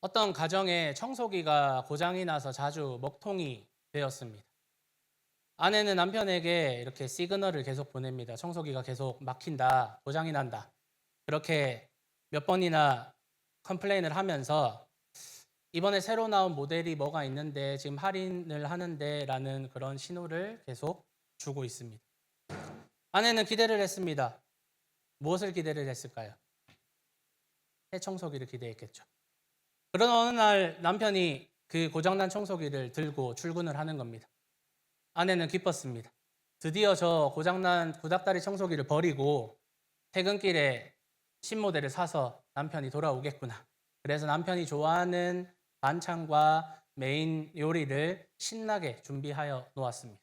어떤 가정에 청소기가 고장이 나서 자주 먹통이 되었습니다. 아내는 남편에게 이렇게 시그널을 계속 보냅니다. 청소기가 계속 막힌다, 고장이 난다. 그렇게 몇 번이나 컴플레인을 하면서 이번에 새로 나온 모델이 뭐가 있는데 지금 할인을 하는데 라는 그런 신호를 계속 주고 있습니다. 아내는 기대를 했습니다. 무엇을 기대를 했을까요? 새 청소기를 기대했겠죠. 그런 어느 날 남편이 그 고장난 청소기를 들고 출근을 하는 겁니다. 아내는 기뻤습니다. 드디어 저 고장난 구닥다리 청소기를 버리고 퇴근길에 신모델을 사서 남편이 돌아오겠구나. 그래서 남편이 좋아하는 반찬과 메인 요리를 신나게 준비하여 놓았습니다.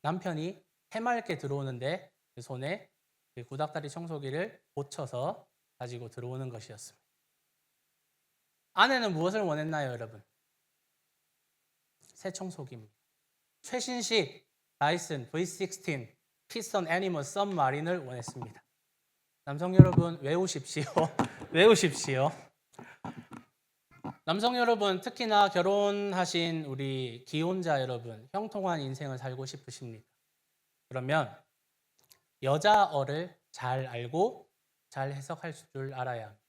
남편이 해맑게 들어오는데 그 손에 그 구닥다리 청소기를 고쳐서 가지고 들어오는 것이었습니다. 아내는 무엇을 원했나요, 여러분? 새 청소기입니다. 최신식 다이슨 V16 피스톤 애니멀 썸마린을 원했습니다. 남성 여러분 외우십시오. 외우십시오. 남성 여러분, 특히나 결혼하신 우리 기혼자 여러분, 형통한 인생을 살고 싶으십니까? 그러면 여자어를 잘 알고 잘 해석할 줄 알아야 합니다.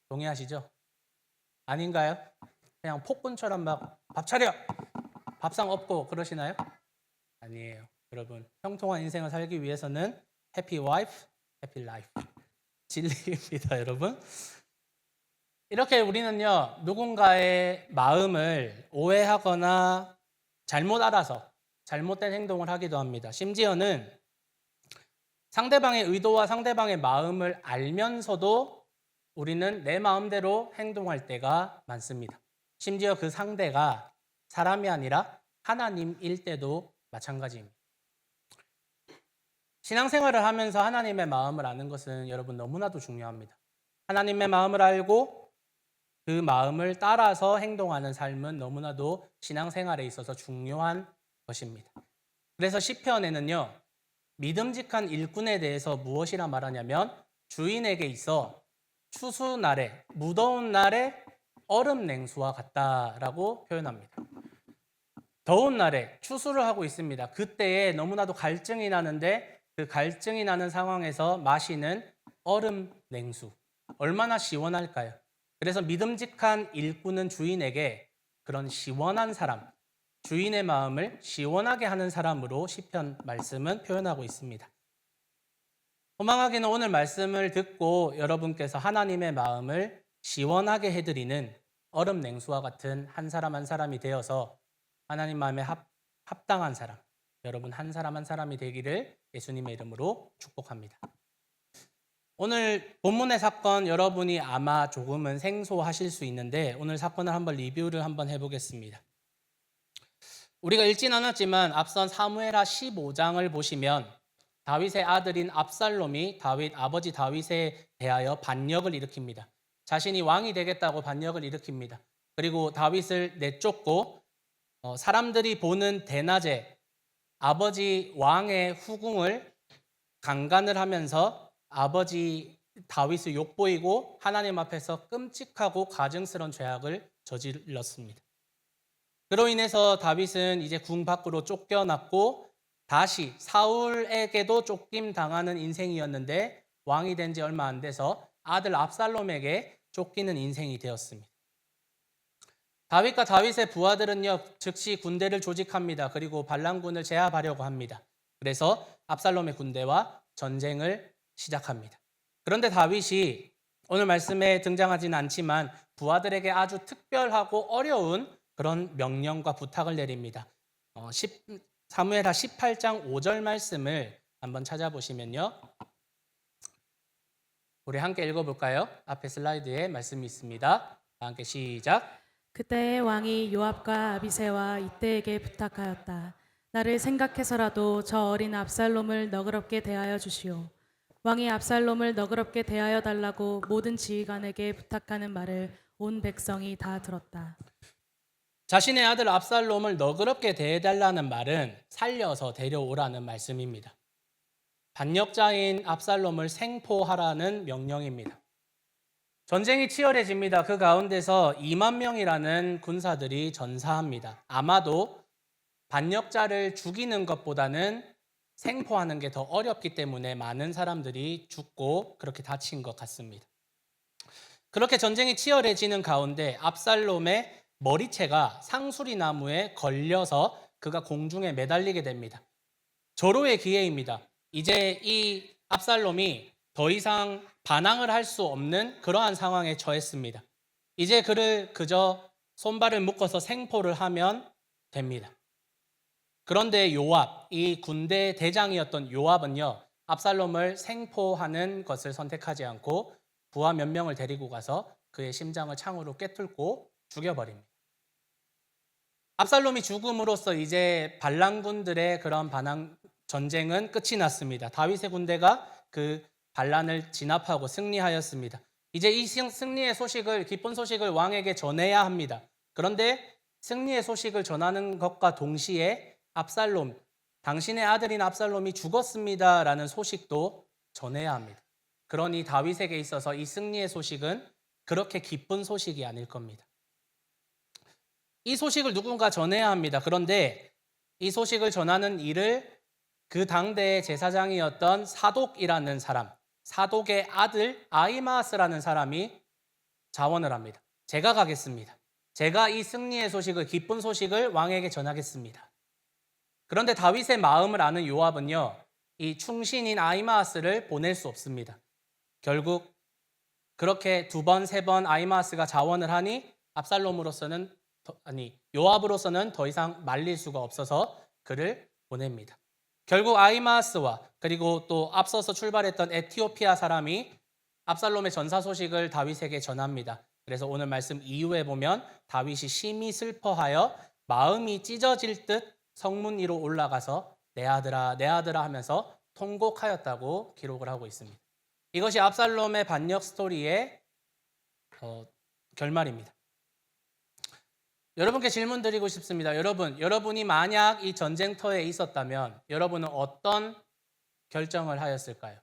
동의하시죠? 아닌가요? 그냥 폭군처럼 막 밥 차려! 밥상 없고 그러시나요? 아니에요. 여러분, 형통한 인생을 살기 위해서는 해피 와이프, 해피 라이프. 진리입니다, 여러분. 이렇게 우리는요, 누군가의 마음을 오해하거나 잘못 알아서 잘못된 행동을 하기도 합니다. 심지어는 상대방의 의도와 상대방의 마음을 알면서도 우리는 내 마음대로 행동할 때가 많습니다. 심지어 그 상대가 사람이 아니라 하나님일 때도 마찬가지입니다. 신앙생활을 하면서 하나님의 마음을 아는 것은 여러분 너무나도 중요합니다. 하나님의 마음을 알고 그 마음을 따라서 행동하는 삶은 너무나도 신앙생활에 있어서 중요한 것입니다. 그래서 시편에는요, 믿음직한 일꾼에 대해서 무엇이라 말하냐면 주인에게 있어 추수날에, 무더운 날에 얼음 냉수와 같다라고 표현합니다. 더운 날에 추수를 하고 있습니다. 그때에 너무나도 갈증이 나는데 그 갈증이 나는 상황에서 마시는 얼음 냉수. 얼마나 시원할까요? 그래서 믿음직한 일꾼은 주인에게 그런 시원한 사람, 주인의 마음을 시원하게 하는 사람으로 시편 말씀은 표현하고 있습니다. 소망하기는 오늘 말씀을 듣고 여러분께서 하나님의 마음을 시원하게 해드리는 얼음 냉수와 같은 한 사람 한 사람이 되어서 하나님 마음에 합당한 사람, 여러분 한 사람 한 사람이 되기를 예수님의 이름으로 축복합니다. 오늘 본문의 사건 여러분이 아마 조금은 생소하실 수 있는데 오늘 사건을 한번 리뷰를 한번 해보겠습니다. 우리가 읽진 않았지만 앞선 사무엘하 15장을 보시면 다윗의 아들인 압살롬이 아버지 다윗에 대하여 반역을 일으킵니다. 자신이 왕이 되겠다고 반역을 일으킵니다. 그리고 다윗을 내쫓고 사람들이 보는 대낮에 아버지 왕의 후궁을 강간을 하면서 아버지 다윗을 욕보이고 하나님 앞에서 끔찍하고 가증스러운 죄악을 저질렀습니다. 그로 인해서 다윗은 이제 궁 밖으로 쫓겨났고 다시 사울에게도 쫓김당하는 인생이었는데 왕이 된 지 얼마 안 돼서 아들 압살롬에게 쫓기는 인생이 되었습니다. 다윗과 다윗의 부하들은요, 즉시 군대를 조직합니다. 그리고 반란군을 제압하려고 합니다. 그래서 압살롬의 군대와 전쟁을 시작합니다. 그런데 다윗이 오늘 말씀에 등장하지는 않지만 부하들에게 아주 특별하고 어려운 그런 명령과 부탁을 내립니다. 사무엘하 18장 5절 말씀을 한번 찾아보시면요. 우리 함께 읽어볼까요? 앞에 슬라이드에 말씀이 있습니다. 함께 시작. 그때 왕이 요압과 아비새와 이때에게 부탁하였다. 나를 생각해서라도 저 어린 압살롬을 너그럽게 대하여 주시오. 왕이 압살롬을 너그럽게 대하여 달라고 모든 지휘관에게 부탁하는 말을 온 백성이 다 들었다. 자신의 아들 압살롬을 너그럽게 대해달라는 말은 살려서 데려오라는 말씀입니다. 반역자인 압살롬을 생포하라는 명령입니다. 전쟁이 치열해집니다. 그 가운데서 2만 명이라는 군사들이 전사합니다. 아마도 반역자를 죽이는 것보다는 생포하는 게 더 어렵기 때문에 많은 사람들이 죽고 그렇게 다친 것 같습니다. 그렇게 전쟁이 치열해지는 가운데 압살롬의 머리채가 상수리 나무에 걸려서 그가 공중에 매달리게 됩니다. 절호의 기회입니다. 이제 이 압살롬이 더 이상 반항을 할 수 없는 그러한 상황에 처했습니다. 이제 그를 그저 손발을 묶어서 생포를 하면 됩니다. 그런데 요압, 이 군대 대장이었던 요압은요, 압살롬을 생포하는 것을 선택하지 않고 부하 몇 명을 데리고 가서 그의 심장을 창으로 꿰뚫고 죽여버립니다. 압살롬이 죽음으로써 이제 반란군들의 그런 반항 전쟁은 끝이 났습니다. 다윗의 군대가 그 반란을 진압하고 승리하였습니다. 이제 이 승리의 소식을, 기쁜 소식을 왕에게 전해야 합니다. 그런데 승리의 소식을 전하는 것과 동시에 압살롬, 당신의 아들인 압살롬이 죽었습니다라는 소식도 전해야 합니다. 그러니 다윗에게 있어서 이 승리의 소식은 그렇게 기쁜 소식이 아닐 겁니다. 이 소식을 누군가 전해야 합니다. 그런데 이 소식을 전하는 일을 그 당대의 제사장이었던 사독이라는 사람, 사독의 아들 아히마아스라는 사람이 자원을 합니다. 제가 가겠습니다. 제가 이 승리의 소식을, 기쁜 소식을 왕에게 전하겠습니다. 그런데 다윗의 마음을 아는 요압은요, 이 충신인 아히마아스를 보낼 수 없습니다. 결국 그렇게 두 번, 세 번 아히마아스가 자원을 하니 요압으로서는 더 이상 말릴 수가 없어서 그를 보냅니다. 결국 아히마아스와 그리고 또 앞서서 출발했던 에티오피아 사람이 압살롬의 전사 소식을 다윗에게 전합니다. 그래서 오늘 말씀 이후에 보면 다윗이 심히 슬퍼하여 마음이 찢어질 듯 성문 위로 올라가서 내 아들아 내 아들아 하면서 통곡하였다고 기록을 하고 있습니다. 이것이 압살롬의 반역 스토리의 결말입니다. 여러분께 질문 드리고 싶습니다. 여러분이 만약 이 전쟁터에 있었다면 여러분은 어떤 결정을 하였을까요?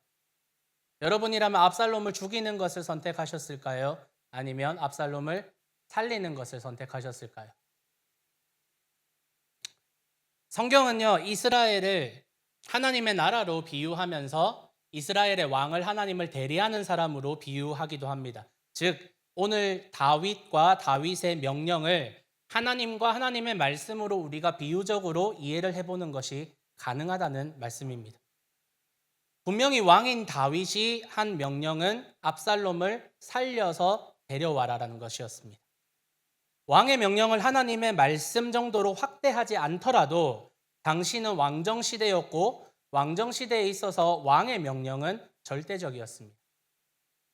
여러분이라면 압살롬을 죽이는 것을 선택하셨을까요? 아니면 압살롬을 살리는 것을 선택하셨을까요? 성경은요, 이스라엘을 하나님의 나라로 비유하면서 이스라엘의 왕을 하나님을 대리하는 사람으로 비유하기도 합니다. 즉, 오늘 다윗과 다윗의 명령을 하나님과 하나님의 말씀으로 우리가 비유적으로 이해를 해보는 것이 가능하다는 말씀입니다. 분명히 왕인 다윗이 한 명령은 압살롬을 살려서 데려와라라는 것이었습니다. 왕의 명령을 하나님의 말씀 정도로 확대하지 않더라도 당시는 왕정시대였고 왕정시대에 있어서 왕의 명령은 절대적이었습니다.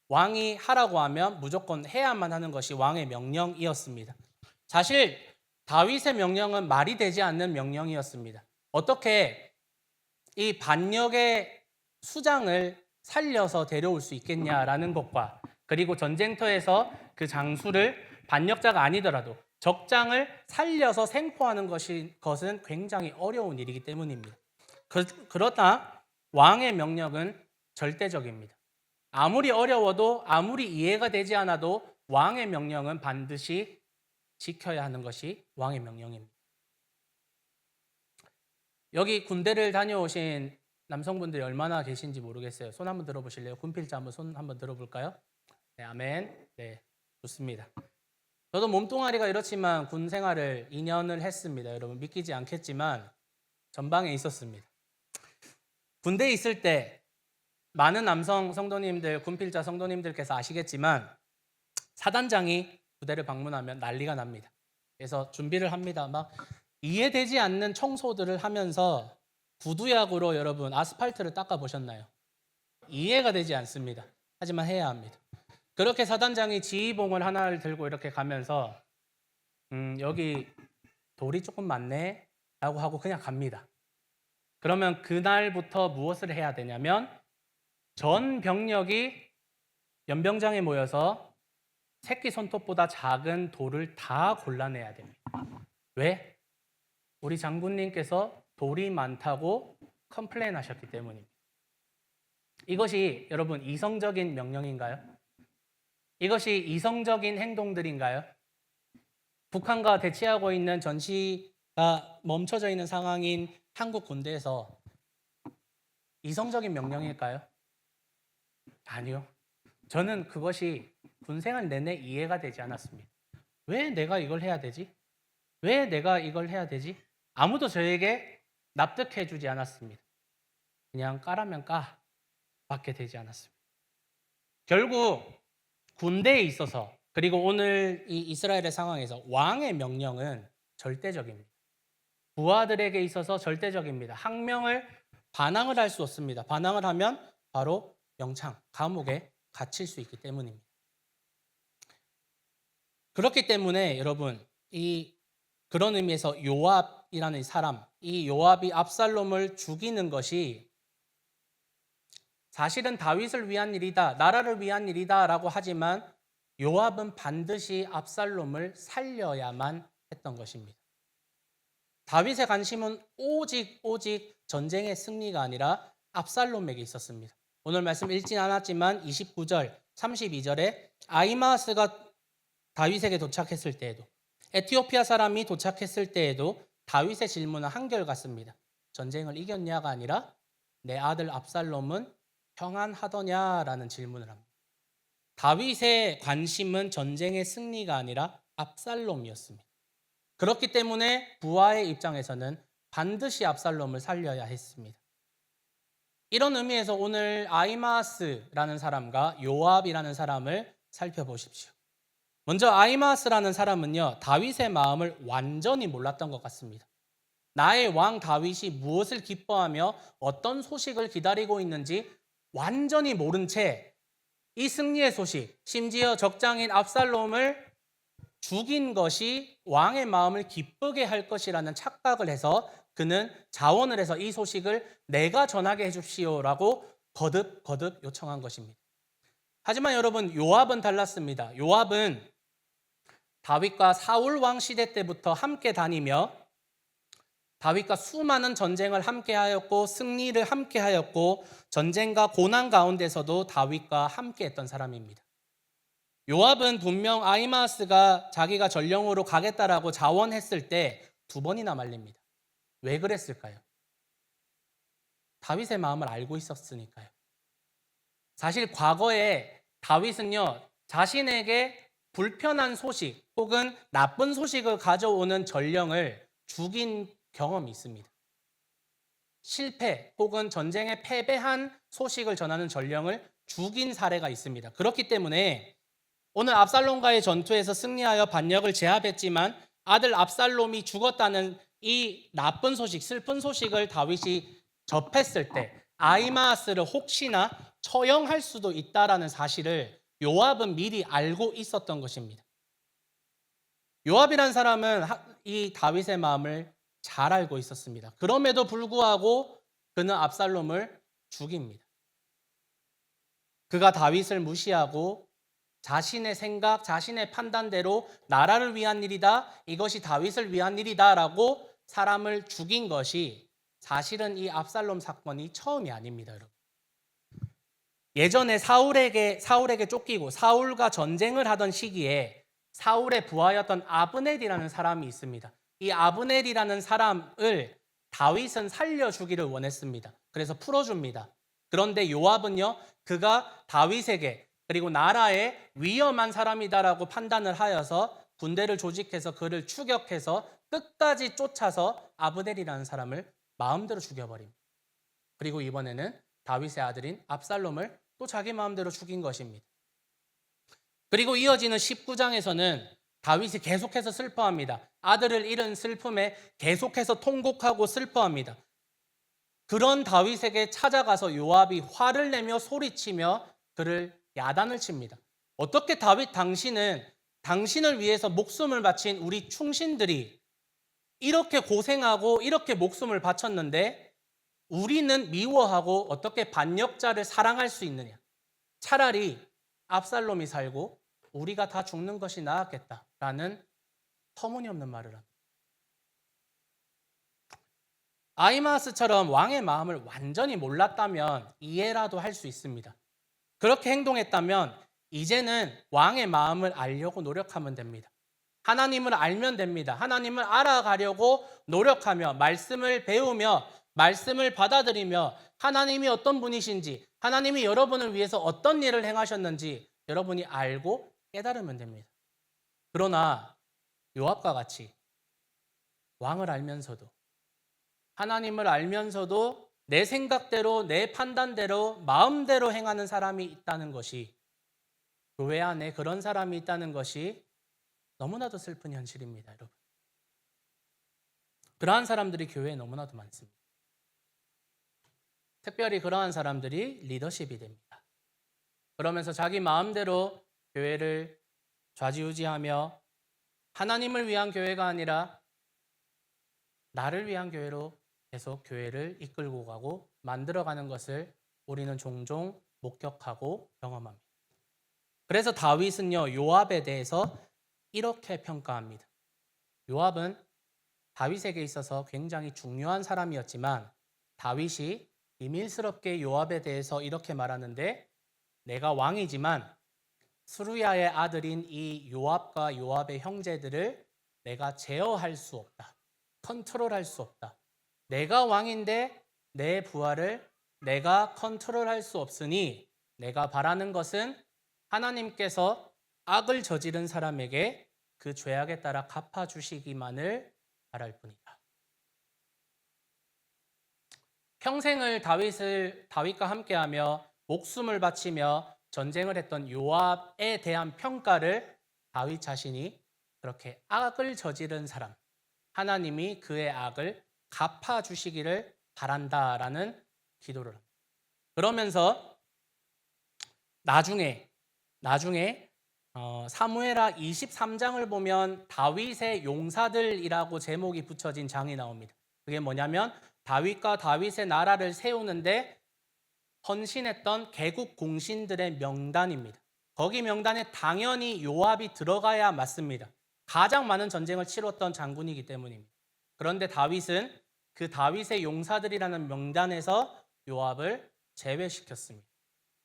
왕이 하라고 하면 무조건 해야만 하는 것이 왕의 명령이었습니다. 사실 다윗의 명령은 말이 되지 않는 명령이었습니다. 어떻게 이 반역의 수장을 살려서 데려올 수 있겠냐라는 것과 그리고 전쟁터에서 그 장수를 반역자가 아니더라도 적장을 살려서 생포하는 것은 굉장히 어려운 일이기 때문입니다. 그러나 왕의 명령은 절대적입니다. 아무리 어려워도 아무리 이해가 되지 않아도 왕의 명령은 반드시 지켜야 하는 것이 왕의 명령입니다. 여기 군대를 다녀오신 남성분들이 얼마나 계신지 모르겠어요. 손 한번 들어보실래요? 군필자 손 한번 들어볼까요? 네, 아멘. 네, 좋습니다. 저도 몸뚱아리가 이렇지만 군 생활을 2년을 했습니다. 여러분 믿기지 않겠지만 전방에 있었습니다. 군대에 있을 때 많은 남성 성도님들, 군필자 성도님들께서 아시겠지만 사단장이 부대를 방문하면 난리가 납니다. 그래서 준비를 합니다. 막 이해되지 않는 청소들을 하면서 구두약으로 여러분 아스팔트를 닦아 보셨나요? 이해가 되지 않습니다. 하지만 해야 합니다. 그렇게 사단장이 지휘봉을 하나를 들고 이렇게 가면서 여기 돌이 조금 많네 라고 하고 그냥 갑니다. 그러면 그날부터 무엇을 해야 되냐면 전 병력이 연병장에 모여서 새끼 손톱보다 작은 돌을 다 골라내야 됩니다. 왜? 우리 장군님께서 돌이 많다고 컴플레인 하셨기 때문입니다. 이것이 여러분 이성적인 명령인가요? 이것이 이성적인 행동들인가요? 북한과 대치하고 있는 전시가 멈춰져 있는 상황인 한국 군대에서 이성적인 명령일까요? 아니요. 저는 그것이 군생활 내내 이해가 되지 않았습니다. 왜 내가 이걸 해야 되지? 왜 내가 이걸 해야 되지? 아무도 저에게 납득해 주지 않았습니다. 그냥 까라면 까 밖에 되지 않았습니다. 결국 군대에 있어서 그리고 오늘 이 이스라엘의 상황에서 왕의 명령은 절대적입니다. 부하들에게 있어서 절대적입니다. 항명을 반항을 할 수 없습니다. 반항을 하면 바로 영창, 감옥에 갇힐 수 있기 때문입니다. 그렇기 때문에 여러분 그런 의미에서 요압이라는 사람, 이 요압이 압살롬을 죽이는 것이 사실은 다윗을 위한 일이다, 나라를 위한 일이다라고 하지만 요압은 반드시 압살롬을 살려야만 했던 것입니다. 다윗의 관심은 오직 전쟁의 승리가 아니라 압살롬에게 있었습니다. 오늘 말씀 읽진 않았지만 29절, 32절에 아히마아스가 다윗에게 도착했을 때에도 에티오피아 사람이 도착했을 때에도 다윗의 질문은 한결같습니다. 전쟁을 이겼냐가 아니라 내 아들 압살롬은 평안하더냐라는 질문을 합니다. 다윗의 관심은 전쟁의 승리가 아니라 압살롬이었습니다. 그렇기 때문에 부하의 입장에서는 반드시 압살롬을 살려야 했습니다. 이런 의미에서 오늘 아히마아스라는 사람과 요압이라는 사람을 살펴보십시오. 먼저 아히마아스라는 사람은요, 다윗의 마음을 완전히 몰랐던 것 같습니다. 나의 왕 다윗이 무엇을 기뻐하며 어떤 소식을 기다리고 있는지 완전히 모른 채 이 승리의 소식, 심지어 적장인 압살롬을 죽인 것이 왕의 마음을 기쁘게 할 것이라는 착각을 해서 그는 자원을 해서 이 소식을 내가 전하게 해줍시오라고 거듭 요청한 것입니다. 하지만 여러분, 요압은 달랐습니다. 요압은 다윗과 사울 왕 시대 때부터 함께 다니며 다윗과 수많은 전쟁을 함께하였고 승리를 함께하였고 전쟁과 고난 가운데서도 다윗과 함께했던 사람입니다. 요압은 분명 아히마아스가 자기가 전령으로 가겠다라고 자원했을 때 2번이나 말립니다. 왜 그랬을까요? 다윗의 마음을 알고 있었으니까요. 사실 과거에 다윗은요, 자신에게 불편한 소식 혹은 나쁜 소식을 가져오는 전령을 죽인 경험이 있습니다. 실패 혹은 전쟁에 패배한 소식을 전하는 전령을 죽인 사례가 있습니다. 그렇기 때문에 오늘 압살롬과의 전투에서 승리하여 반역을 제압했지만 아들 압살롬이 죽었다는 이 나쁜 소식, 슬픈 소식을 다윗이 접했을 때 아히마아스를 혹시나 처형할 수도 있다라는 사실을 요압은 미리 알고 있었던 것입니다. 요압이라는 사람은 이 다윗의 마음을 잘 알고 있었습니다. 그럼에도 불구하고 그는 압살롬을 죽입니다. 그가 다윗을 무시하고 자신의 생각, 자신의 판단대로 나라를 위한 일이다, 이것이 다윗을 위한 일이다라고 사람을 죽인 것이 사실은 이 압살롬 사건이 처음이 아닙니다, 여러분. 예전에 사울에게 쫓기고 사울과 전쟁을 하던 시기에 사울의 부하였던 아브넬이라는 사람이 있습니다. 이 아브넬이라는 사람을 다윗은 살려주기를 원했습니다. 그래서 풀어줍니다. 그런데 요압은요, 그가 다윗에게 그리고 나라에 위험한 사람이다라고 판단을 하여서 군대를 조직해서 그를 추격해서 끝까지 쫓아서 아브넬이라는 사람을 마음대로 죽여버립니다. 그리고 이번에는 다윗의 아들인 압살롬을 또 자기 마음대로 죽인 것입니다. 그리고 이어지는 19장에서는 다윗이 계속해서 슬퍼합니다. 아들을 잃은 슬픔에 계속해서 통곡하고 슬퍼합니다. 그런 다윗에게 찾아가서 요압이 화를 내며 소리치며 그를 야단을 칩니다. 어떻게 다윗 당신을 위해서 목숨을 바친 우리 충신들이 이렇게 고생하고 이렇게 목숨을 바쳤는데 우리는 미워하고 어떻게 반역자를 사랑할 수 있느냐? 차라리 압살롬이 살고 우리가 다 죽는 것이 나았겠다라는 터무니없는 말을 합니다. 아히마아스처럼 왕의 마음을 완전히 몰랐다면 이해라도 할 수 있습니다. 그렇게 행동했다면 이제는 왕의 마음을 알려고 노력하면 됩니다. 하나님을 알면 됩니다. 하나님을 알아가려고 노력하며 말씀을 배우며 말씀을 받아들이며 하나님이 어떤 분이신지, 하나님이 여러분을 위해서 어떤 일을 행하셨는지 여러분이 알고 깨달으면 됩니다. 그러나 요압과 같이 왕을 알면서도, 하나님을 알면서도 내 생각대로, 내 판단대로, 마음대로 행하는 사람이 있다는 것이, 교회 안에 그런 사람이 있다는 것이 너무나도 슬픈 현실입니다, 여러분. 그러한 사람들이 교회에 너무나도 많습니다. 특별히 그러한 사람들이 리더십이 됩니다. 그러면서 자기 마음대로 교회를 좌지우지하며 하나님을 위한 교회가 아니라 나를 위한 교회로 계속 교회를 이끌고 가고 만들어가는 것을 우리는 종종 목격하고 경험합니다. 그래서 다윗은요, 요압에 대해서 이렇게 평가합니다. 요압은 다윗에게 있어서 굉장히 중요한 사람이었지만 다윗이 비밀스럽게 요압에 대해서 이렇게 말하는데, 내가 왕이지만 스루야의 아들인 이 요압과 요압의 형제들을 내가 제어할 수 없다. 컨트롤할 수 없다. 내가 왕인데 내 부하를 내가 컨트롤할 수 없으니 내가 바라는 것은 하나님께서 악을 저지른 사람에게 그 죄악에 따라 갚아주시기만을 바랄 뿐이다. 평생을 다윗과 함께하며 목숨을 바치며 전쟁을 했던 요압에 대한 평가를 다윗 자신이 그렇게 악을 저지른 사람, 하나님이 그의 악을 갚아주시기를 바란다라는 기도를 합니다. 그러면서 나중에 사무엘하 23장을 보면 다윗의 용사들이라고 제목이 붙여진 장이 나옵니다. 그게 뭐냐면 다윗과 다윗의 나라를 세우는데 헌신했던 개국 공신들의 명단입니다. 거기 명단에 당연히 요압이 들어가야 맞습니다. 가장 많은 전쟁을 치렀던 장군이기 때문입니다. 그런데 다윗은 그 다윗의 용사들이라는 명단에서 요압을 제외시켰습니다.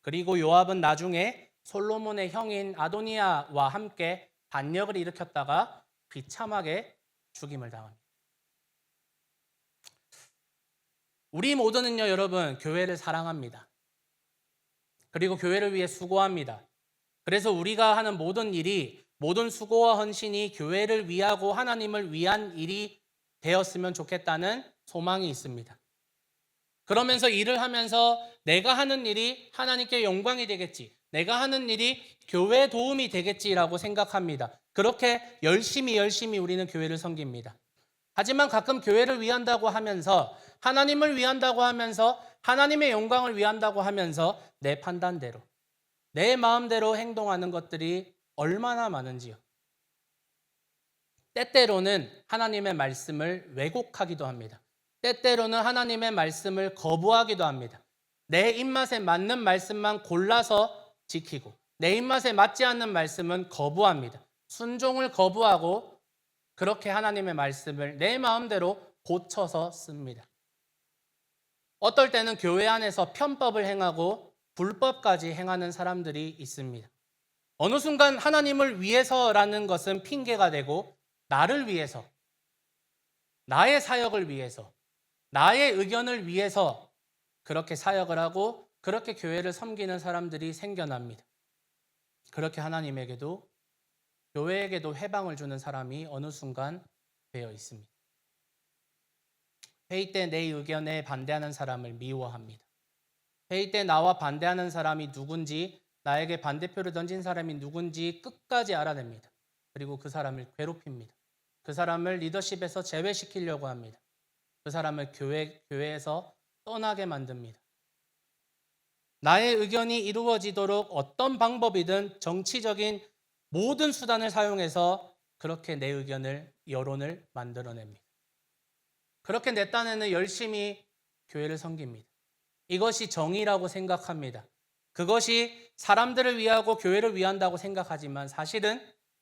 그리고 요압은 나중에 솔로몬의 형인 아도니아와 함께 반역을 일으켰다가 비참하게 죽임을 당합니다. 우리 모두는요, 여러분, 교회를 사랑합니다. 그리고 교회를 위해 수고합니다. 그래서 우리가 하는 모든 일이, 모든 수고와 헌신이 교회를 위하고 하나님을 위한 일이 되었으면 좋겠다는 소망이 있습니다. 그러면서 일을 하면서 내가 하는 일이 하나님께 영광이 되겠지, 내가 하는 일이 교회에 도움이 되겠지라고 생각합니다. 그렇게 열심히 우리는 교회를 섬깁니다. 하지만 가끔 교회를 위한다고 하면서, 하나님을 위한다고 하면서, 하나님의 영광을 위한다고 하면서 내 판단대로, 내 마음대로 행동하는 것들이 얼마나 많은지요. 때때로는 하나님의 말씀을 왜곡하기도 합니다. 때때로는 하나님의 말씀을 거부하기도 합니다. 내 입맛에 맞는 말씀만 골라서 지키고 내 입맛에 맞지 않는 말씀은 거부합니다. 순종을 거부하고 그렇게 하나님의 말씀을 내 마음대로 고쳐서 씁니다. 어떨 때는 교회 안에서 편법을 행하고 불법까지 행하는 사람들이 있습니다. 어느 순간 하나님을 위해서라는 것은 핑계가 되고 나를 위해서, 나의 사역을 위해서, 나의 의견을 위해서 그렇게 사역을 하고 그렇게 교회를 섬기는 사람들이 생겨납니다. 그렇게 하나님에게도 교회에게도 해방을 주는 사람이 어느 순간 되어 있습니다. 회의 때 내 의견에 반대하는 사람을 미워합니다. 회의 때 나와 반대하는 사람이 누군지, 나에게 반대표를 던진 사람이 누군지 끝까지 알아냅니다. 그리고 그 사람을 괴롭힙니다. 그 사람을 리더십에서 제외시키려고 합니다. 그 사람을 교회에서 떠나게 만듭니다. 나의 의견이 이루어지도록 어떤 방법이든 정치적인 모든 수단을 사용해서 그렇게 내 의견을, 여론을 만들어냅니다. 그렇게 내 딴에는 열심히 교회를 섬깁니다. 이것이 정의라고 생각합니다. 그것이 사람들을 위하고 교회를 위한다고 생각하지만 사실은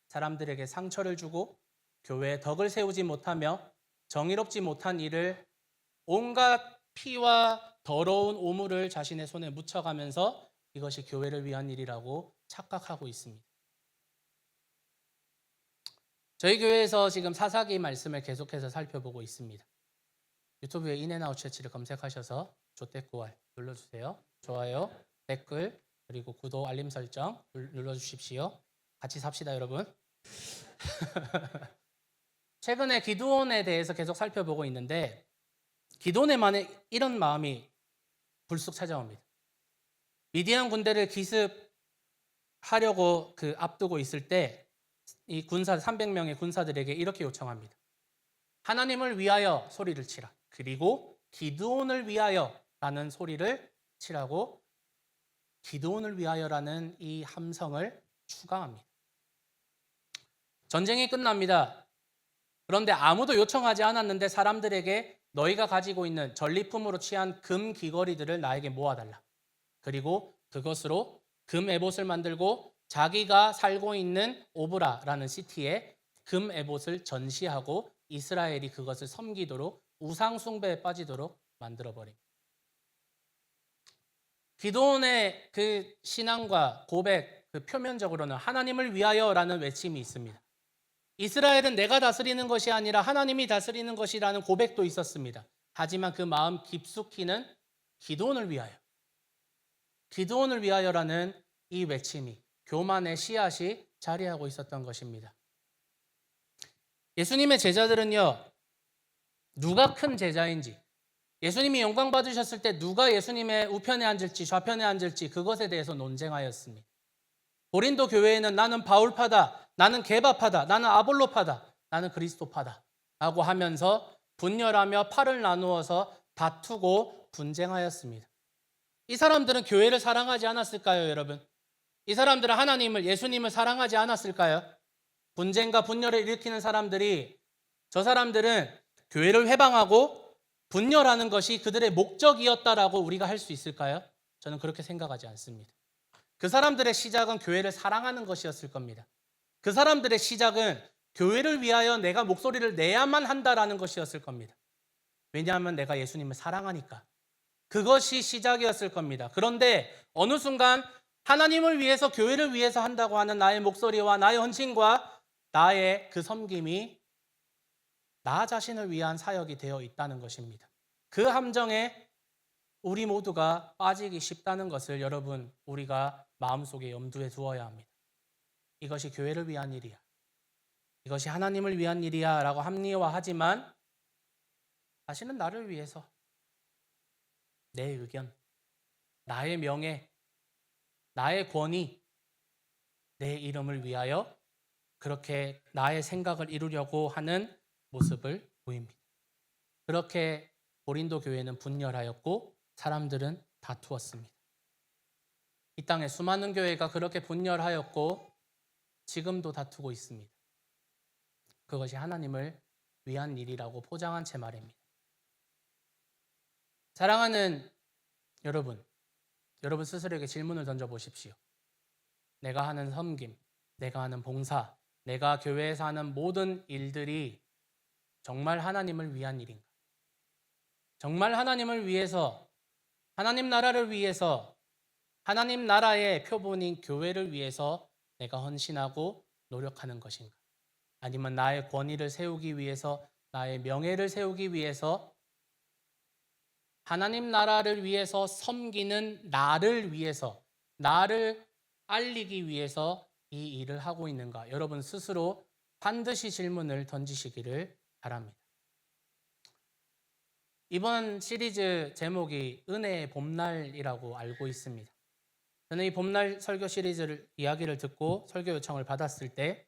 사람들에게 상처를 주고 교회에 덕을 세우지 못하며 정의롭지 못한 일을, 온갖 피와 더러운 오물을 자신의 손에 묻혀가면서 이것이 교회를 위한 일이라고 착각하고 있습니다. 저희 교회에서 지금 사사기 말씀을 계속해서 살펴보고 있습니다. 유튜브에 인앤아웃 처치를 검색하셔서 조댓구알 눌러주세요. 좋아요, 댓글, 그리고 구독, 알림 설정 눌러주십시오. 같이 삽시다, 여러분. 최근에 기드온에 대해서 계속 살펴보고 있는데 기드온에 만에 이런 마음이 불쑥 찾아옵니다. 미디안 군대를 기습하려고 앞두고 있을 때 이 군사 300명의 군사들에게 이렇게 요청합니다. 하나님을 위하여 소리를 치라. 그리고 기드온을 위하여라는 소리를 치라고 기드온을 위하여라는 이 함성을 추가합니다. 전쟁이 끝납니다. 그런데 아무도 요청하지 않았는데 사람들에게 너희가 가지고 있는 전리품으로 취한 금 귀걸이들을 나에게 모아달라. 그리고 그것으로 금 에봇을 만들고 자기가 살고 있는 오브라라는 시티에 금 에봇을 전시하고 이스라엘이 그것을 섬기도록 우상 숭배에 빠지도록 만들어버립니다. 기드온의 그 신앙과 고백, 표면적으로는 하나님을 위하여라는 외침이 있습니다. 이스라엘은 내가 다스리는 것이 아니라 하나님이 다스리는 것이라는 고백도 있었습니다. 하지만 그 마음 깊숙이는 기드온을 위하여, 기드온을 위하여라는 이 외침이 교만의 씨앗이 자리하고 있었던 것입니다. 예수님의 제자들은요, 누가 큰 제자인지, 예수님이 영광 받으셨을 때 누가 예수님의 우편에 앉을지 좌편에 앉을지 그것에 대해서 논쟁하였습니다. 고린도 교회에는 나는 바울파다, 나는 게바파다, 나는 아볼로파다, 나는 그리스도파다 라고 하면서 분열하며 팔을 나누어서 다투고 분쟁하였습니다. 이 사람들은 교회를 사랑하지 않았을까요, 여러분? 이 사람들은 하나님을, 예수님을 사랑하지 않았을까요? 분쟁과 분열을 일으키는 사람들이, 저 사람들은 교회를 회방하고 분열하는 것이 그들의 목적이었다라고 우리가 할 수 있을까요? 저는 그렇게 생각하지 않습니다. 그 사람들의 시작은 교회를 사랑하는 것이었을 겁니다. 그 사람들의 시작은 교회를 위하여 내가 목소리를 내야만 한다라는 것이었을 겁니다. 왜냐하면 내가 예수님을 사랑하니까. 그것이 시작이었을 겁니다. 그런데 어느 순간 하나님을 위해서, 교회를 위해서 한다고 하는 나의 목소리와 나의 헌신과 나의 그 섬김이 나 자신을 위한 사역이 되어 있다는 것입니다. 그 함정에 우리 모두가 빠지기 쉽다는 것을 여러분, 우리가 마음속에 염두에 두어야 합니다. 이것이 교회를 위한 일이야, 이것이 하나님을 위한 일이야 라고 합리화하지만 사실은 나를 위해서, 내 의견, 나의 명예, 나의 권위, 내 이름을 위하여 그렇게 나의 생각을 이루려고 하는 모습을 보입니다. 그렇게 고린도 교회는 분열하였고 사람들은 다투었습니다. 이 땅에 수많은 교회가 그렇게 분열하였고 지금도 다투고 있습니다. 그것이 하나님을 위한 일이라고 포장한 채 말입니다. 사랑하는 여러분, 여러분 스스로에게 질문을 던져보십시오. 내가 하는 섬김, 내가 하는 봉사, 내가 교회에서 하는 모든 일들이 정말 하나님을 위한 일인가? 정말 하나님을 위해서, 하나님 나라를 위해서, 하나님 나라의 표본인 교회를 위해서 내가 헌신하고 노력하는 것인가? 아니면 나의 권위를 세우기 위해서, 나의 명예를 세우기 위해서, 하나님 나라를 위해서 섬기는 나를 위해서, 나를 알리기 위해서 이 일을 하고 있는가? 여러분 스스로 반드시 질문을 던지시기를 바랍니다. 이번 시리즈 제목이 은혜의 봄날이라고 알고 있습니다. 저는 이 봄날 설교 시리즈를 이야기를 듣고 설교 요청을 받았을 때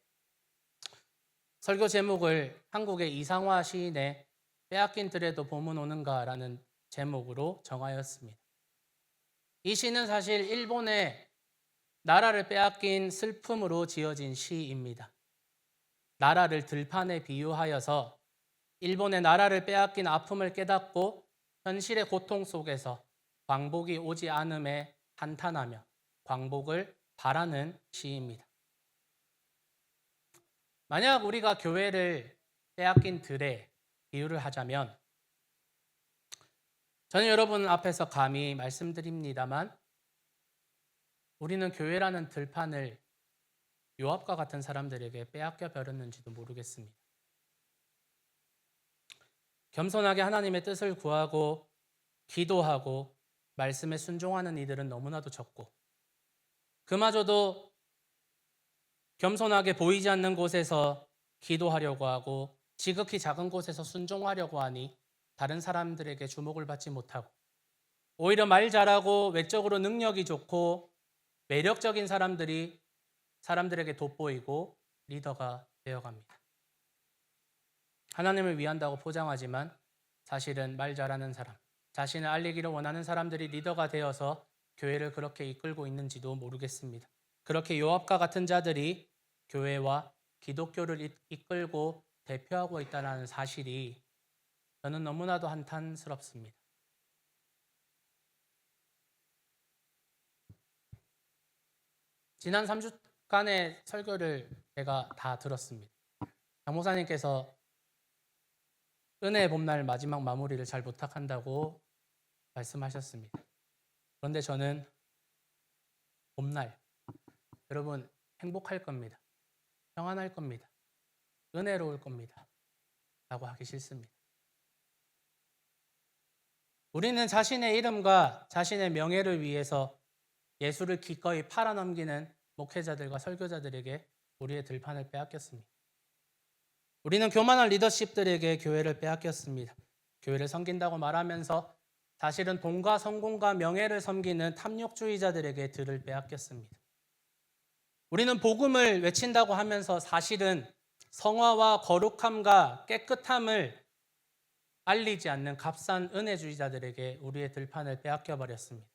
설교 제목을 한국의 이상화 시인의 빼앗긴 들에도 봄은 오는가라는 제목으로 정하였습니다. 이 시는 사실 일본의 나라를 빼앗긴 슬픔으로 지어진 시입니다. 나라를 들판에 비유하여서 일본의 나라를 빼앗긴 아픔을 깨닫고 현실의 고통 속에서 광복이 오지 않음에 한탄하며 광복을 바라는 시입니다. 만약 우리가 교회를 빼앗긴 들에 비유를 하자면 저는 여러분 앞에서 감히 말씀드립니다만 우리는 교회라는 들판을 요압과 같은 사람들에게 빼앗겨 버렸는지도 모르겠습니다. 겸손하게 하나님의 뜻을 구하고 기도하고 말씀에 순종하는 이들은 너무나도 적고, 그마저도 겸손하게 보이지 않는 곳에서 기도하려고 하고 지극히 작은 곳에서 순종하려고 하니 다른 사람들에게 주목을 받지 못하고, 오히려 말 잘하고 외적으로 능력이 좋고 매력적인 사람들이 사람들에게 돋보이고 리더가 되어갑니다. 하나님을 위한다고 포장하지만 사실은 말 잘하는 사람, 자신을 알리기를 원하는 사람들이 리더가 되어서 교회를 그렇게 이끌고 있는지도 모르겠습니다. 그렇게 요압과 같은 자들이 교회와 기독교를 이끌고 대표하고 있다는 사실이 저는 너무나도 한탄스럽습니다. 지난 3주간의 설교를 제가 다 들었습니다. 장 목사님께서 은혜의 봄날 마지막 마무리를 잘 부탁한다고 말씀하셨습니다. 그런데 저는 봄날 여러분 행복할 겁니다. 평안할 겁니다. 은혜로울 겁니다. 라고 하기 싫습니다. 우리는 자신의 이름과 자신의 명예를 위해서 예수를 기꺼이 팔아넘기는 목회자들과 설교자들에게 우리의 들판을 빼앗겼습니다. 우리는 교만한 리더십들에게 교회를 빼앗겼습니다. 교회를 섬긴다고 말하면서 사실은 돈과 성공과 명예를 섬기는 탐욕주의자들에게 들을 빼앗겼습니다. 우리는 복음을 외친다고 하면서 사실은 성화와 거룩함과 깨끗함을 알리지 않는 값싼 은혜주의자들에게 우리의 들판을 빼앗겨 버렸습니다.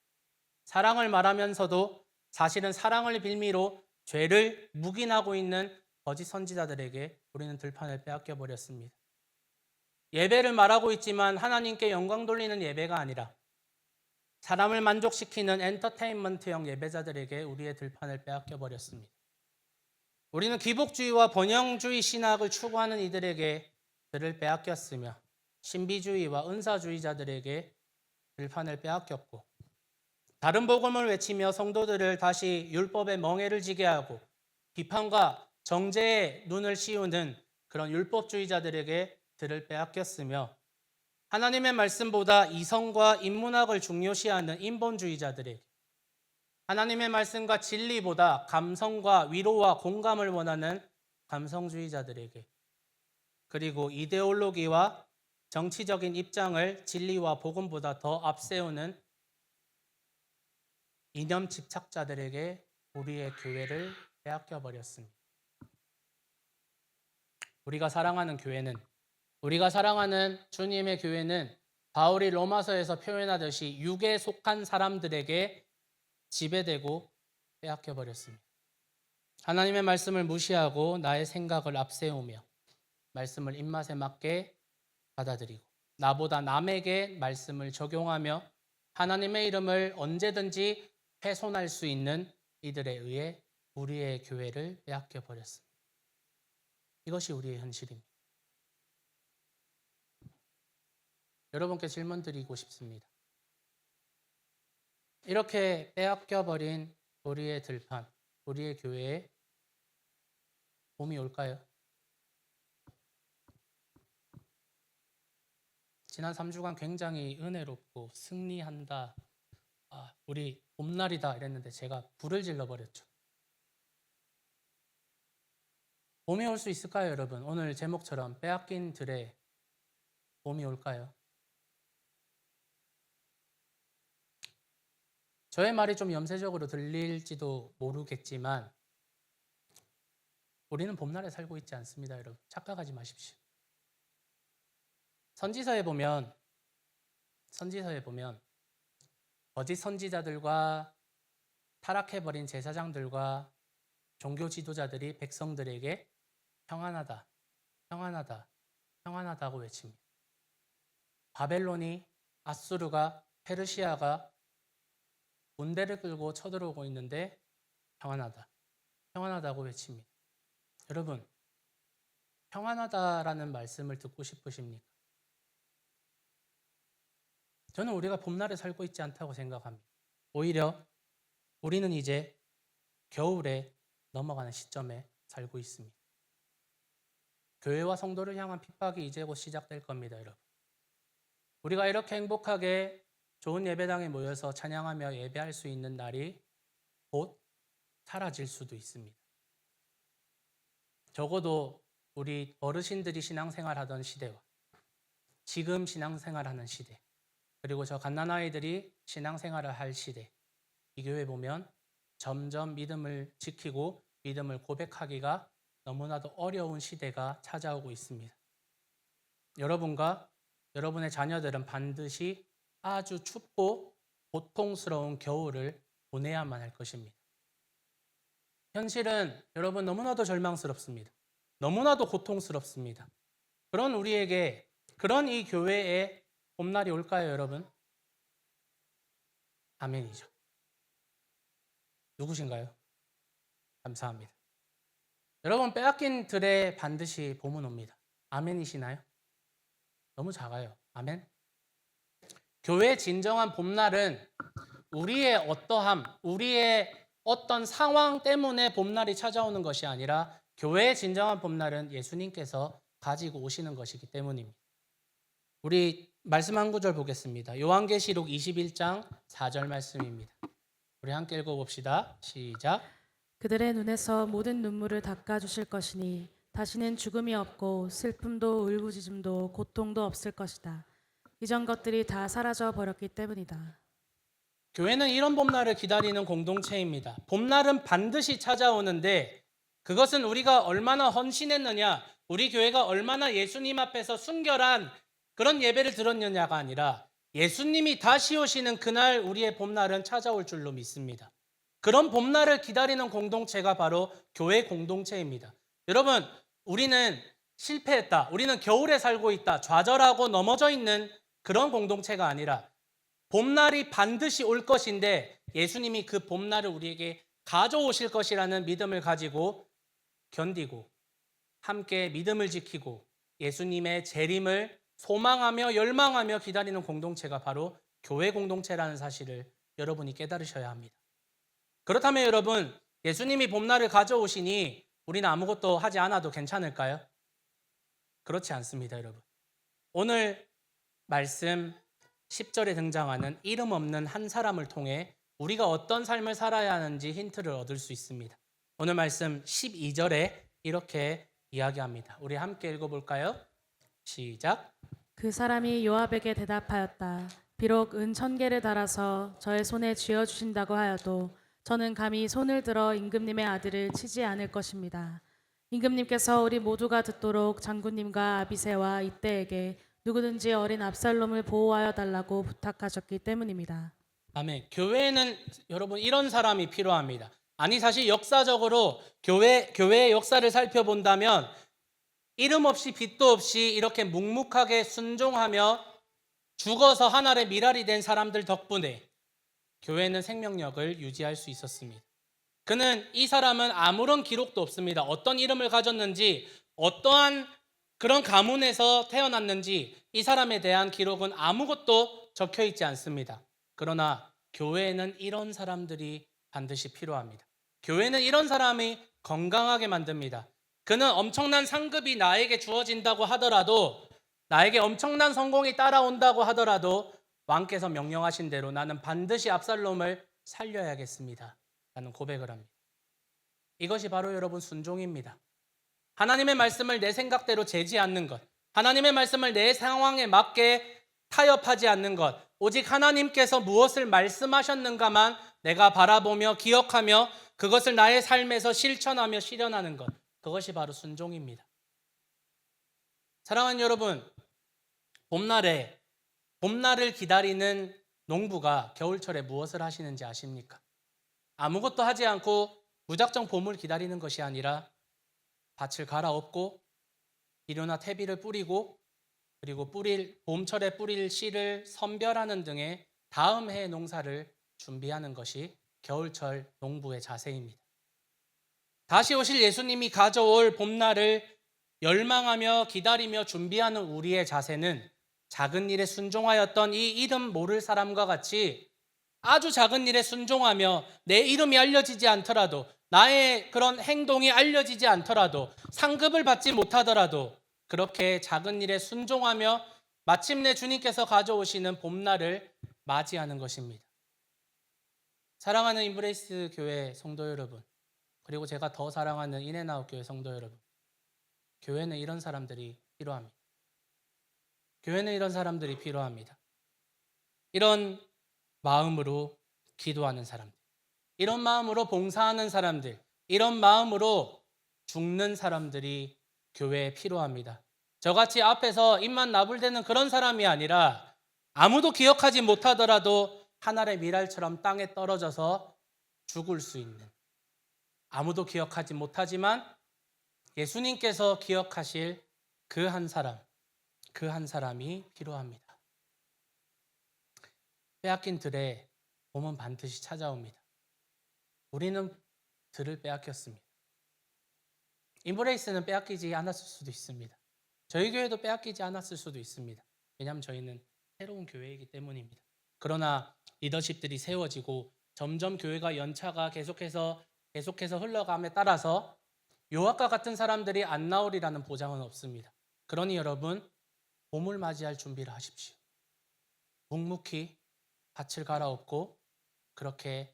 사랑을 말하면서도 사실은 사랑을 빌미로 죄를 묵인하고 있는 거짓 선지자들에게 우리는 들판을 빼앗겨 버렸습니다. 예배를 말하고 있지만 하나님께 영광 돌리는 예배가 아니라 사람을 만족시키는 엔터테인먼트형 예배자들에게 우리의 들판을 빼앗겨 버렸습니다. 우리는 기복주의와 번영주의 신학을 추구하는 이들에게 들을 빼앗겼으며 신비주의와 은사주의자들에게 들판을 빼앗겼고, 다른 복음을 외치며 성도들을 다시 율법의 멍에를 지게 하고 비판과 정죄의 눈을 씌우는 그런 율법주의자들에게 들을 빼앗겼으며, 하나님의 말씀보다 이성과 인문학을 중요시하는 인본주의자들에게, 하나님의 말씀과 진리보다 감성과 위로와 공감을 원하는 감성주의자들에게, 그리고 이데올로기와 정치적인 입장을 진리와 복음보다 더 앞세우는 이념 집착자들에게 우리의 교회를 빼앗겨 버렸습니다. 우리가 사랑하는 교회는, 우리가 사랑하는 주님의 교회는 바울이 로마서에서 표현하듯이 육에 속한 사람들에게 지배되고 빼앗겨 버렸습니다. 하나님의 말씀을 무시하고 나의 생각을 앞세우며 말씀을 입맛에 맞게 받아들이고 나보다 남에게 말씀을 적용하며 하나님의 이름을 언제든지 훼손할 수 있는 이들에 의해 우리의 교회를 빼앗겨 버렸습니다. 이것이 우리의 현실입니다. 여러분께 질문 드리고 싶습니다. 이렇게 빼앗겨 버린 우리의 들판, 우리의 교회에 봄이 올까요? 지난 3주간 굉장히 은혜롭고 승리한다, 우리 봄날이다 이랬는데 제가 불을 질러버렸죠. 봄이 올 수 있을까요, 여러분? 오늘 제목처럼 빼앗긴 들에 봄이 올까요? 저의 말이 좀 염세적으로 들릴지도 모르겠지만 우리는 봄날에 살고 있지 않습니다, 여러분. 착각하지 마십시오. 선지서에 보면 거짓 선지자들과 타락해버린 제사장들과 종교 지도자들이 백성들에게 평안하다, 평안하다, 평안하다고 외칩니다. 바벨론이, 아수르가, 페르시아가 군대를 끌고 쳐들어오고 있는데 평안하다, 평안하다고 외칩니다. 여러분, 평안하다라는 말씀을 듣고 싶으십니까? 저는 우리가 봄날에 살고 있지 않다고 생각합니다. 오히려 우리는 이제 겨울에 넘어가는 시점에 살고 있습니다. 교회와 성도를 향한 핍박이 이제 곧 시작될 겁니다, 여러분. 우리가 이렇게 행복하게 좋은 예배당에 모여서 찬양하며 예배할 수 있는 날이 곧 사라질 수도 있습니다. 적어도 우리 어르신들이 신앙생활하던 시대와 지금 신앙생활하는 시대, 그리고 저 갓난아이들이 신앙생활을 할 시대, 비교해 보면 점점 믿음을 지키고 믿음을 고백하기가 너무나도 어려운 시대가 찾아오고 있습니다. 여러분과 여러분의 자녀들은 반드시 아주 춥고 고통스러운 겨울을 보내야만 할 것입니다. 현실은 여러분 너무나도 절망스럽습니다. 너무나도 고통스럽습니다. 그런 우리에게, 그런 이 교회에 봄날이 올까요, 여러분? 아멘이죠. 누구신가요? 감사합니다. 여러분, 빼앗긴 들에 반드시 봄은 옵니다. 아멘이시나요? 너무 작아요. 아멘. 교회의 진정한 봄날은 우리의 어떠함, 우리의 어떤 상황 때문에 봄날이 찾아오는 것이 아니라 교회의 진정한 봄날은 예수님께서 가지고 오시는 것이기 때문입니다. 우리 말씀 한 구절 보겠습니다. 요한계시록 21장 4절 말씀입니다. 우리 함께 읽어봅시다. 시작. 그들의 눈에서 모든 눈물을 닦아주실 것이니 다시는 죽음이 없고 슬픔도 울부짖음도 고통도 없을 것이다. 이전 것들이 다 사라져 버렸기 때문이다. 교회는 이런 봄날을 기다리는 공동체입니다. 봄날은 반드시 찾아오는데 그것은 우리가 얼마나 헌신했느냐, 우리 교회가 얼마나 예수님 앞에서 순결한 그런 예배를 드렸느냐가 아니라 예수님이 다시 오시는 그날 우리의 봄날은 찾아올 줄로 믿습니다. 그런 봄날을 기다리는 공동체가 바로 교회 공동체입니다. 여러분, 우리는 실패했다, 우리는 겨울에 살고 있다, 좌절하고 넘어져 있는 그런 공동체가 아니라 봄날이 반드시 올 것인데 예수님이 그 봄날을 우리에게 가져오실 것이라는 믿음을 가지고 견디고 함께 믿음을 지키고 예수님의 재림을 소망하며 열망하며 기다리는 공동체가 바로 교회 공동체라는 사실을 여러분이 깨달으셔야 합니다. 그렇다면 여러분, 예수님이 봄날을 가져오시니 우리는 아무것도 하지 않아도 괜찮을까요? 그렇지 않습니다, 여러분. 오늘 말씀 10절에 등장하는 이름 없는 한 사람을 통해 우리가 어떤 삶을 살아야 하는지 힌트를 얻을 수 있습니다. 오늘 말씀 12절에 이렇게 이야기합니다. 우리 함께 읽어볼까요? 시작. 그 사람이 요압에게 대답하였다. 비록 은 1000개를 달아서 저의 손에 쥐어주신다고 하여도 저는 감히 손을 들어 임금님의 아들을 치지 않을 것입니다. 임금님께서 우리 모두가 듣도록 장군님과 아비새와 이때에게 누구든지 어린 압살롬을 보호하여 달라고 부탁하셨기 때문입니다. 아멘. 교회에는 여러분 이런 사람이 필요합니다. 아니 사실 역사적으로 교회의 역사를 살펴본다면 이름 없이 빚도 없이 이렇게 묵묵하게 순종하며 죽어서 하늘의 미랄이 된 사람들 덕분에 교회는 생명력을 유지할 수 있었습니다. 이 사람은 아무런 기록도 없습니다. 어떤 이름을 가졌는지, 어떠한 그런 가문에서 태어났는지 이 사람에 대한 기록은 아무것도 적혀 있지 않습니다. 그러나 교회에는 이런 사람들이 반드시 필요합니다. 교회는 이런 사람이 건강하게 만듭니다. 그는 엄청난 상급이 나에게 주어진다고 하더라도, 나에게 엄청난 성공이 따라온다고 하더라도 왕께서 명령하신 대로 나는 반드시 압살롬을 살려야겠습니다 라는 고백을 합니다. 이것이 바로 여러분 순종입니다. 하나님의 말씀을 내 생각대로 재지 않는 것, 하나님의 말씀을 내 상황에 맞게 타협하지 않는 것, 오직 하나님께서 무엇을 말씀하셨는가만 내가 바라보며 기억하며 그것을 나의 삶에서 실천하며 실현하는 것, 그것이 바로 순종입니다. 사랑하는 여러분, 봄날을 기다리는 농부가 겨울철에 무엇을 하시는지 아십니까? 아무것도 하지 않고 무작정 봄을 기다리는 것이 아니라 밭을 갈아엎고 비료나 퇴비를 뿌리고 그리고 봄철에 뿌릴 씨를 선별하는 등의 다음 해의 농사를 준비하는 것이 겨울철 농부의 자세입니다. 다시 오실 예수님이 가져올 봄날을 열망하며 기다리며 준비하는 우리의 자세는 작은 일에 순종하였던 이 이름 모를 사람과 같이 아주 작은 일에 순종하며 내 이름이 알려지지 않더라도, 나의 그런 행동이 알려지지 않더라도, 상급을 받지 못하더라도 그렇게 작은 일에 순종하며 마침내 주님께서 가져오시는 봄날을 맞이하는 것입니다. 사랑하는 인브레이스 교회 성도 여러분, 그리고 제가 더 사랑하는 인앤아웃 교회 성도 여러분, 교회는 이런 사람들이 필요합니다. 교회는 이런 사람들이 필요합니다. 이런 마음으로 기도하는 사람들, 이런 마음으로 봉사하는 사람들, 이런 마음으로 죽는 사람들이 교회에 필요합니다. 저같이 앞에서 입만 나불대는 그런 사람이 아니라 아무도 기억하지 못하더라도 하늘의 미랄처럼 땅에 떨어져서 죽을 수 있는, 아무도 기억하지 못하지만 예수님께서 기억하실 그 한 사람, 그 한 사람이 필요합니다. 빼앗긴 들에 봄은 반드시 찾아옵니다. 우리는 들을 빼앗겼습니다. 인브레이스는 빼앗기지 않았을 수도 있습니다. 저희 교회도 빼앗기지 않았을 수도 있습니다. 왜냐하면 저희는 새로운 교회이기 때문입니다. 그러나 리더십들이 세워지고 점점 교회가 연차가 계속해서 흘러감에 따라서 요압과 같은 사람들이 안 나오리라는 보장은 없습니다. 그러니 여러분, 봄을 맞이할 준비를 하십시오. 묵묵히 밭을 갈아엎고 그렇게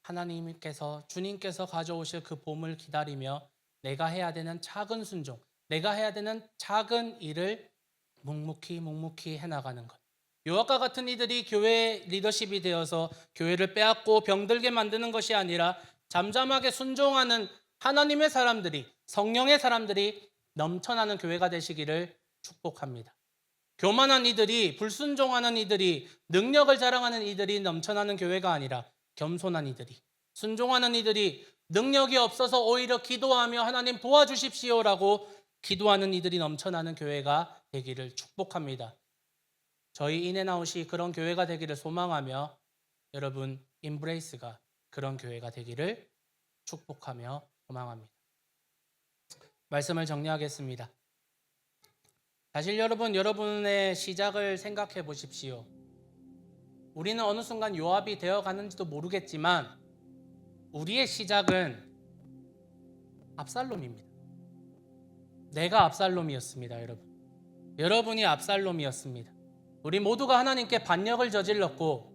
하나님께서, 주님께서 가져오실 그 봄을 기다리며 내가 해야 되는 작은 순종, 내가 해야 되는 작은 일을 묵묵히 해나가는 것. 요압과 같은 이들이 교회 리더십이 되어서 교회를 빼앗고 병들게 만드는 것이 아니라 잠잠하게 순종하는 하나님의 사람들이, 성령의 사람들이 넘쳐나는 교회가 되시기를 축복합니다. 교만한 이들이, 불순종하는 이들이, 능력을 자랑하는 이들이 넘쳐나는 교회가 아니라 겸손한 이들이, 순종하는 이들이, 능력이 없어서 오히려 기도하며 하나님 도와주십시오라고 기도하는 이들이 넘쳐나는 교회가 되기를 축복합니다. 저희 인앤아웃이 그런 교회가 되기를 소망하며 여러분 인브레이스가 그런 교회가 되기를 축복하며 소망합니다. 말씀을 정리하겠습니다. 사실 여러분의 시작을 생각해 보십시오. 우리는 어느 순간 요압이 되어 가는지도 모르겠지만 우리의 시작은 압살롬입니다. 내가 압살롬이었습니다, 여러분. 여러분이 압살롬이었습니다. 우리 모두가 하나님께 반역을 저질렀고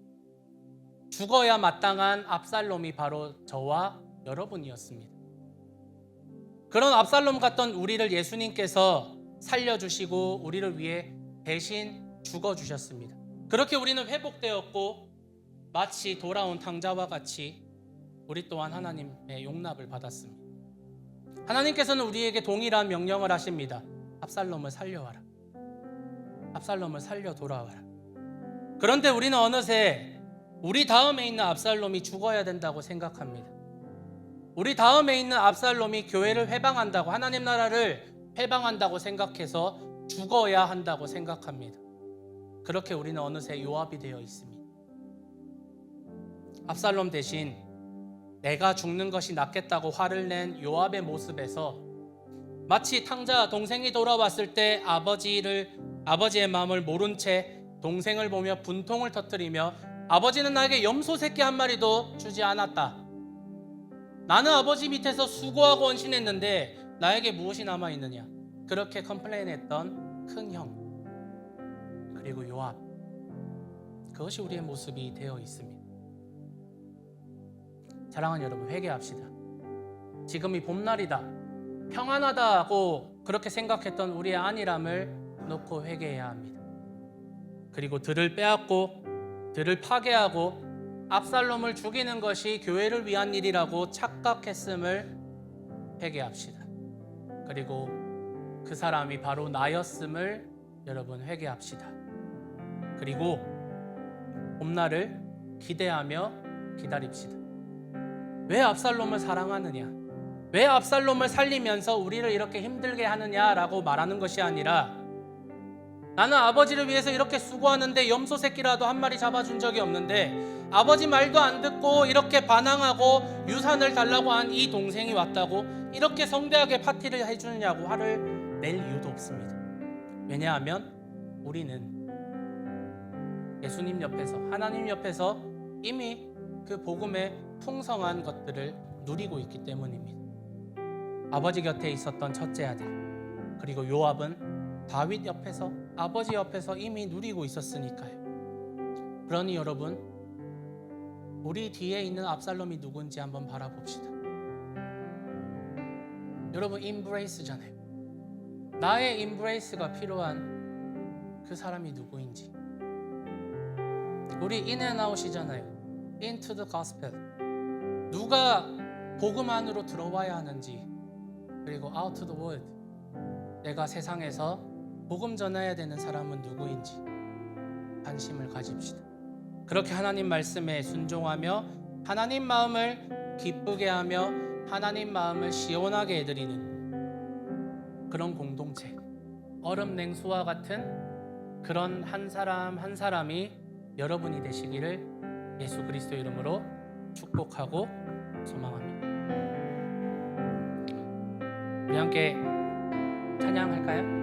죽어야 마땅한 압살롬이 바로 저와 여러분이었습니다. 그런 압살롬 같던 우리를 예수님께서 살려주시고 우리를 위해 대신 죽어주셨습니다. 그렇게 우리는 회복되었고 마치 돌아온 탕자와 같이 우리 또한 하나님의 용납을 받았습니다. 하나님께서는 우리에게 동일한 명령을 하십니다. 압살롬을 살려와라. 압살롬을 살려 돌아와라. 그런데 우리는 어느새 우리 다음에 있는 압살롬이 죽어야 된다고 생각합니다. 우리 다음에 있는 압살롬이 교회를 회방한다고, 하나님 나라를 회방한다고 생각해서 죽어야 한다고 생각합니다. 그렇게 우리는 어느새 요압이 되어 있습니다. 압살롬 대신 내가 죽는 것이 낫겠다고 화를 낸 요압의 모습에서 마치 탕자 동생이 돌아왔을 때 아버지의 마음을 모른 채 동생을 보며 분통을 터뜨리며 아버지는 나에게 염소 새끼 한 마리도 주지 않았다. 나는 아버지 밑에서 수고하고 헌신했는데 나에게 무엇이 남아있느냐. 그렇게 컴플레인했던 큰형 그리고 요압, 그것이 우리의 모습이 되어 있습니다. 사랑하는 여러분, 회개합시다. 지금이 봄날이다, 평안하다고 그렇게 생각했던 우리의 안일함을 놓고 회개해야 합니다. 그리고 들을 빼앗고 들을 파괴하고 압살롬을 죽이는 것이 교회를 위한 일이라고 착각했음을 회개합시다. 그리고 그 사람이 바로 나였음을 여러분 회개합시다. 그리고 봄날을 기대하며 기다립시다. 왜 압살롬을 사랑하느냐, 왜 압살롬을 살리면서 우리를 이렇게 힘들게 하느냐라고 말하는 것이 아니라, 나는 아버지를 위해서 이렇게 수고하는데 염소 새끼라도 한 마리 잡아준 적이 없는데 아버지 말도 안 듣고 이렇게 반항하고 유산을 달라고 한 이 동생이 왔다고 이렇게 성대하게 파티를 해주느냐고 화를 낼 이유도 없습니다. 왜냐하면 우리는 예수님 옆에서, 하나님 옆에서 이미 그 복음의 풍성한 것들을 누리고 있기 때문입니다. 아버지 곁에 있었던 첫째 아들, 그리고 요압은 다윗 옆에서, 아버지 옆에서 이미 누리고 있었으니까요. 그러니 여러분, 우리 뒤에 있는 압살롬이 누군지 한번 바라봅시다. 여러분, 임브레이스잖아요. 나의 임브레이스가 필요한 그 사람이 누구인지. 우리 인앤아웃이잖아요. Into the gospel. 누가 복음 안으로 들어와야 하는지, 그리고 out to the world. 내가 세상에서 복음 전해야 되는 사람은 누구인지 관심을 가집시다. 그렇게 하나님 말씀에 순종하며 하나님 마음을 기쁘게 하며 하나님 마음을 시원하게 해드리는 그런 공동체, 얼음 냉수와 같은 그런 한 사람 한 사람이 여러분이 되시기를 예수 그리스도 이름으로 축복하고 소망합니다. 우리 함께 찬양할까요?